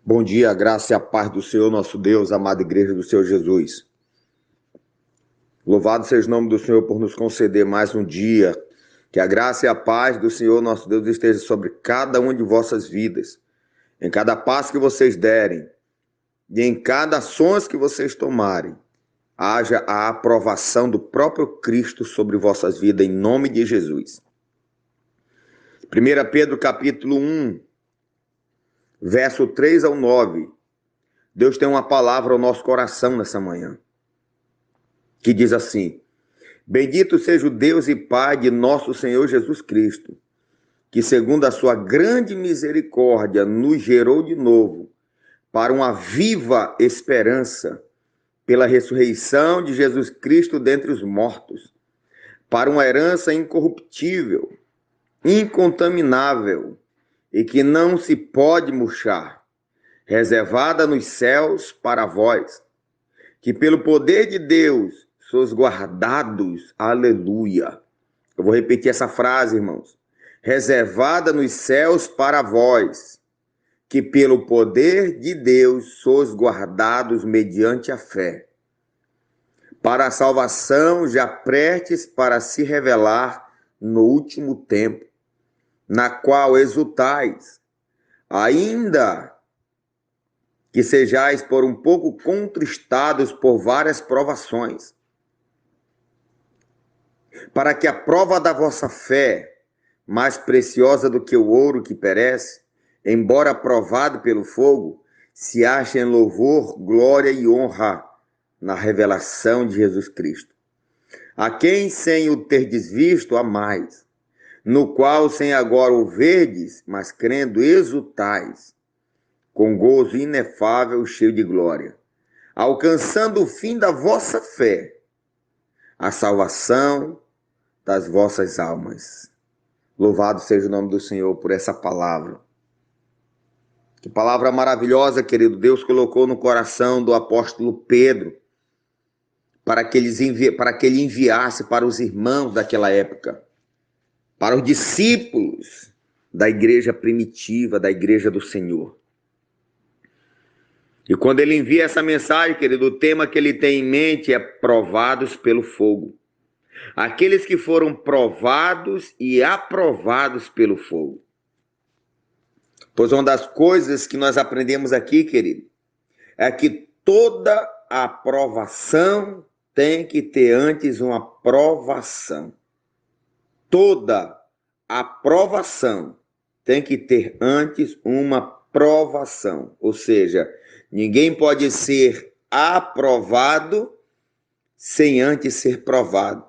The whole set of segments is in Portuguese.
Bom dia, a graça e a paz do Senhor nosso Deus, amada igreja do Senhor Jesus. Louvado seja o nome do Senhor por nos conceder mais um dia. Que a graça e a paz do Senhor nosso Deus esteja sobre cada uma de vossas vidas. Em cada passo que vocês derem e em cada ações que vocês tomarem, haja a aprovação do próprio Cristo sobre vossas vidas, em nome de Jesus. 1 Pedro capítulo 1, verso 3 ao 9. Deus tem uma palavra ao nosso coração nessa manhã, que diz assim: Bendito seja o Deus e Pai de nosso Senhor Jesus Cristo, que segundo a sua grande misericórdia nos gerou de novo para uma viva esperança pela ressurreição de Jesus Cristo dentre os mortos, para uma herança incorruptível, incontaminável e que não se pode murchar, reservada nos céus para vós, que pelo poder de Deus sois guardados, aleluia. Eu vou repetir essa frase, irmãos. Reservada nos céus para vós, que pelo poder de Deus sois guardados mediante a fé, para a salvação já prestes para se revelar no último tempo, na qual exultais, ainda que sejais por um pouco contristados por várias provações, para que a prova da vossa fé, mais preciosa do que o ouro que perece, embora provado pelo fogo, se ache em louvor, glória e honra na revelação de Jesus Cristo, a quem sem o terdes visto amais, no qual sem agora o verdes, mas crendo exultais, com gozo inefável, cheio de glória, alcançando o fim da vossa fé, a salvação das vossas almas. Louvado seja o nome do Senhor por essa palavra. Que palavra maravilhosa, querido. Deus colocou no coração do apóstolo Pedro para que ele enviasse para os irmãos daquela época, para os discípulos da igreja primitiva, da igreja do Senhor. E quando ele envia essa mensagem, querido, o tema que ele tem em mente é provados pelo fogo. Aqueles que foram provados e aprovados pelo fogo. Pois uma das coisas que nós aprendemos aqui, querido, é que toda aprovação tem que ter antes uma provação. Toda aprovação tem que ter antes uma provação. Ou seja, ninguém pode ser aprovado sem antes ser provado.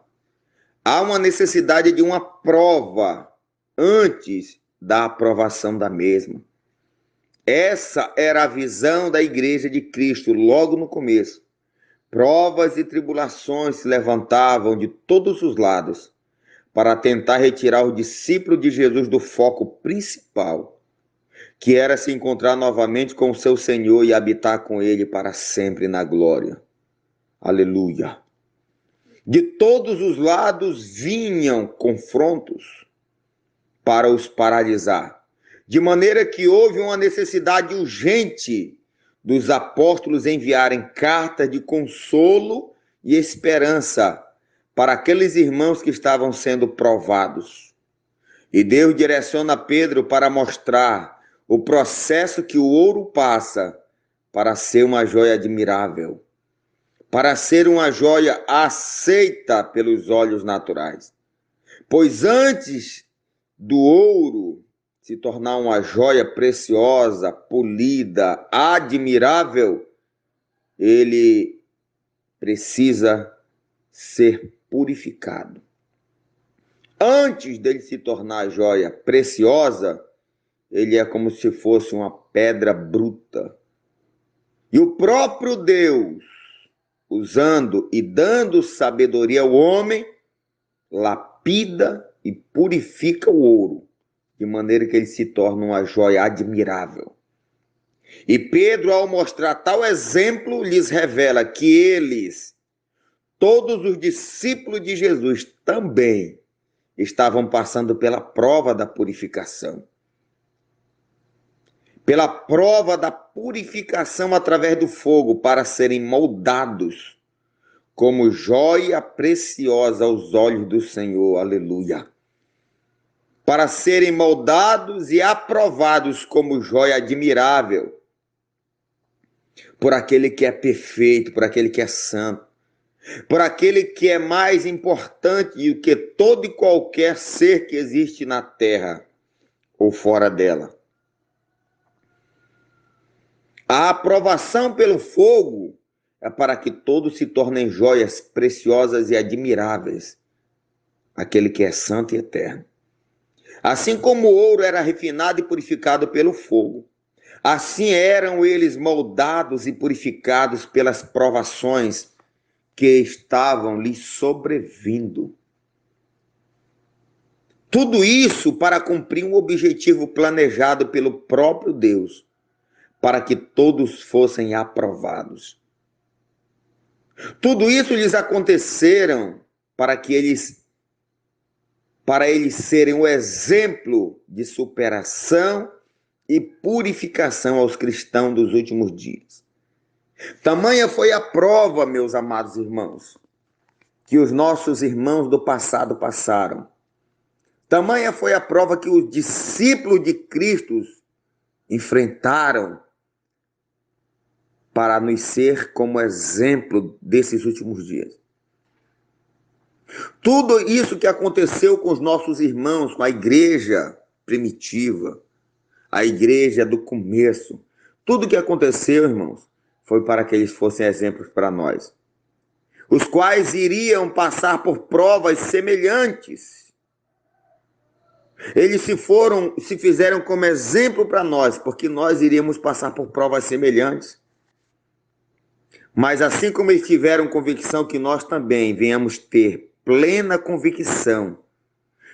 Há uma necessidade de uma prova antes da aprovação da mesma. Essa era a visão da igreja de Cristo logo no começo. Provas e tribulações se levantavam de todos os lados para tentar retirar os discípulos de Jesus do foco principal, que era se encontrar novamente com o seu Senhor e habitar com ele para sempre na glória. Aleluia. De todos os lados vinham confrontos para os paralisar, de maneira que houve uma necessidade urgente dos apóstolos enviarem cartas de consolo e esperança para aqueles irmãos que estavam sendo provados. E Deus direciona Pedro para mostrar o processo que o ouro passa para ser uma joia admirável, para ser uma joia aceita pelos olhos naturais. Pois antes do ouro se tornar uma joia preciosa, polida, admirável, ele precisa ser purificado. Antes dele se tornar joia preciosa, ele é como se fosse uma pedra bruta. E o próprio Deus, usando e dando sabedoria ao homem, lapida e purifica o ouro, de maneira que ele se torna uma joia admirável. E Pedro, ao mostrar tal exemplo, lhes revela que eles, todos os discípulos de Jesus, também estavam passando pela prova da purificação. pela prova da purificação através do fogo, para serem moldados como joia preciosa aos olhos do Senhor. Aleluia. Para serem moldados e aprovados como joia admirável por aquele que é perfeito, por aquele que é santo, por aquele que é mais importante do que todo e qualquer ser que existe na terra ou fora dela. A aprovação pelo fogo é para que todos se tornem joias preciosas e admiráveis, aquele que é santo e eterno. Assim como o ouro era refinado e purificado pelo fogo, assim eram eles moldados e purificados pelas provações que estavam lhes sobrevindo. Tudo isso para cumprir um objetivo planejado pelo próprio Deus, para que todos fossem aprovados. Tudo isso lhes aconteceram para eles serem o exemplo de superação e purificação aos cristãos dos últimos dias. Tamanha foi a prova, meus amados irmãos, que os nossos irmãos do passado passaram. Tamanha foi a prova que os discípulos de Cristo enfrentaram para nos ser como exemplo desses últimos dias. Tudo isso que aconteceu com os nossos irmãos, com a igreja primitiva, a igreja do começo, tudo que aconteceu, irmãos, foi para que eles fossem exemplos para nós, os quais iriam passar por provas semelhantes. Eles se fizeram como exemplo para nós, porque nós iríamos passar por provas semelhantes. Mas assim como eles tiveram convicção, que nós também venhamos ter plena convicção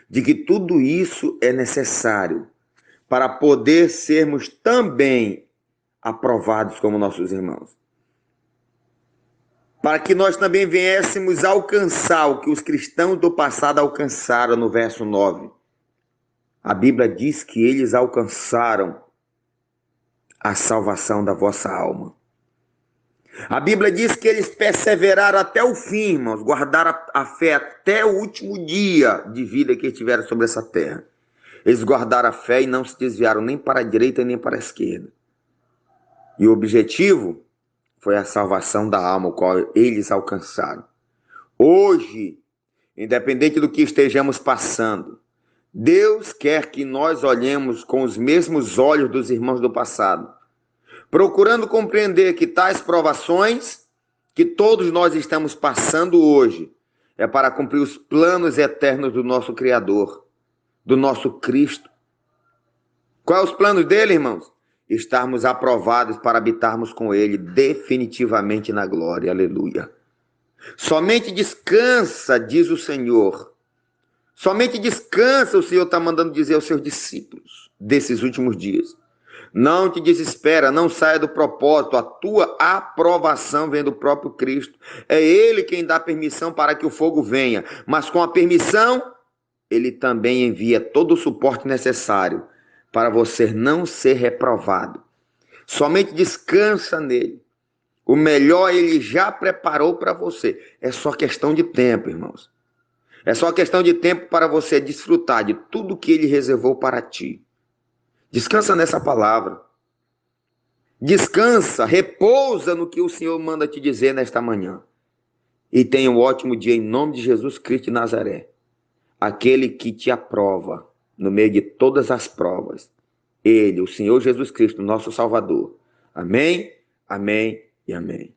de que tudo isso é necessário para poder sermos também aprovados como nossos irmãos. Para que nós também viéssemos alcançar o que os cristãos do passado alcançaram no verso 9. A Bíblia diz que eles alcançaram a salvação da vossa alma. A Bíblia diz que eles perseveraram até o fim, irmãos, guardaram a fé até o último dia de vida que tiveram sobre essa terra. Eles guardaram a fé e não se desviaram nem para a direita nem para a esquerda. E o objetivo foi a salvação da alma, o qual eles alcançaram. Hoje, independente do que estejamos passando, Deus quer que nós olhemos com os mesmos olhos dos irmãos do passado, procurando compreender que tais provações que todos nós estamos passando hoje é para cumprir os planos eternos do nosso Criador, do nosso Cristo. Quais os planos dele, irmãos? Estarmos aprovados para habitarmos com ele definitivamente na glória. Aleluia. Somente descansa, diz o Senhor. Somente descansa, o Senhor está mandando dizer aos seus discípulos desses últimos dias. Não te desespera, não saia do propósito. A tua aprovação vem do próprio Cristo. É Ele quem dá permissão para que o fogo venha. Mas com a permissão, Ele também envia todo o suporte necessário para você não ser reprovado. Somente descansa nele. O melhor Ele já preparou para você. É só questão de tempo, irmãos. É só questão de tempo para você desfrutar de tudo que Ele reservou para ti. Descansa nessa palavra. Descansa, repousa no que o Senhor manda te dizer nesta manhã. E tenha um ótimo dia em nome de Jesus Cristo de Nazaré. Aquele que te aprova no meio de todas as provas. Ele, o Senhor Jesus Cristo, nosso Salvador. Amém, amém e amém.